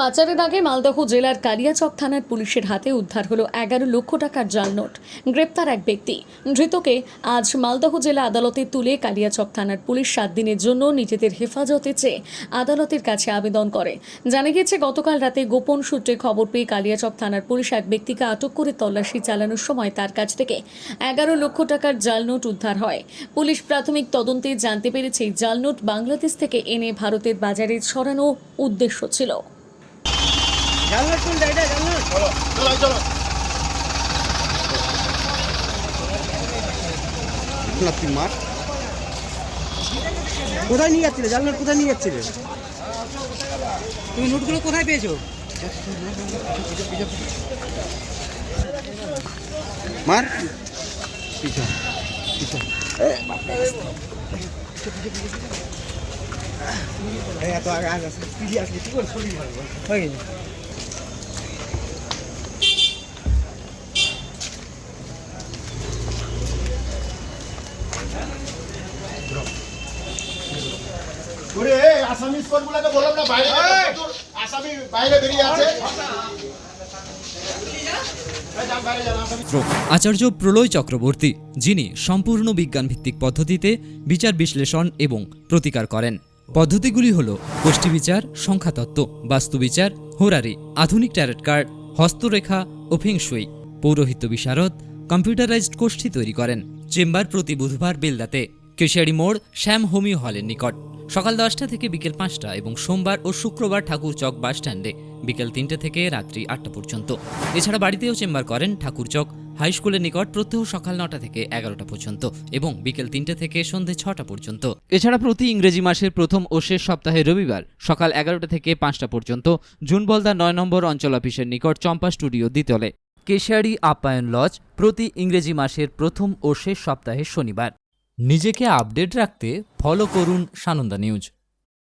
পাচারের আগে মালদহ জেলার কালিয়াচক থানার পুলিশের হাতে উদ্ধার হলো 11 লক্ষ টাকার জাল নোট। গ্রেপ্তার এক ব্যক্তি। ধৃতকে আজ মালদহ জেলা আদালতে তুলে কালিয়াচক থানার পুলিশ 7 দিনের জন্য নিজেদের হেফাজতে চেয়ে আদালতের কাছে আবেদন করে। জানা গিয়েছে, গতকাল রাতে গোপন সূত্রে খবর পেয়ে কালিয়াচক থানার পুলিশ এক ব্যক্তিকে আটক করে তল্লাশি চালানোর সময় তার কাছ থেকে 11 লক্ষ টাকার জাল নোট উদ্ধার হয়। পুলিশ প্রাথমিক তদন্তে জানতে পেরেছে, জাল নোট বাংলাদেশ থেকে এনে ভারতের বাজারে ছড়ানো উদ্দেশ্য ছিল। কোথায় নিয়ে যাচ্ছিলে? জাল নোট কোথায় নিয়ে যাচ্ছিলে? তুমি নোটগুলো কোথায় পেয়েছো? মার পিছন পিছন এত আগে আগে পিছিয়ে আসলে কি করে ছবি ভালো হয়ে গেছে। আসামি স্কোরগুলোকে বললাম না, বাইরে আসামি বাইরে বেরিয়ে আছে। আচার্য প্রলয় চক্রবর্তী, যিনি সম্পূর্ণ বিজ্ঞানভিত্তিক পদ্ধতিতে বিচার বিশ্লেষণ এবং প্রতিকার করেন। পদ্ধতিগুলি হল গোষ্ঠী বিচার, সংখ্যাতত্ত্ব, বাস্তুবিচার, হোরারি, আধুনিক ট্যারট কার্ড, হস্তরেখা ও ফেংশুই। পৌরোহিত্য বিশারদ, কম্পিউটারাইজড গোষ্ঠী তৈরি করেন। চেম্বার প্রতি বুধবার বেলদাতে, কেশিয়ারি মোড়, শ্যাম হোমিও হলের নিকট, সকাল 10টা থেকে বিকেল 5টা এবং সোমবার ও শুক্রবার ঠাকুরচক বাস স্ট্যান্ডে বিকেল 3টে থেকে রাত্রি 8টা পর্যন্ত। এছাড়া বাড়িতেও চেম্বার করেন ঠাকুরচক হাই স্কুলের নিকট প্রত্যহ সকাল 9টা থেকে 11টা পর্যন্ত এবং বিকেল 3টে থেকে সন্ধ্যে 6টা পর্যন্ত। এছাড়া প্রতি ইংরেজি মাসের প্রথম ও শেষ সপ্তাহে রবিবার সকাল 11টা থেকে 5টা পর্যন্ত জুনবলদা 9 নম্বর অঞ্চল অফিসের নিকট চম্পা স্টুডিও দ্বিতলে। কেশিয়ারি আপ্যায়ন লজ প্রতি ইংরেজি মাসের প্রথম ও শেষ সপ্তাহে শনিবার। নিজেকে আপডেট রাখতে ফলো করুন সানন্দা নিউজ।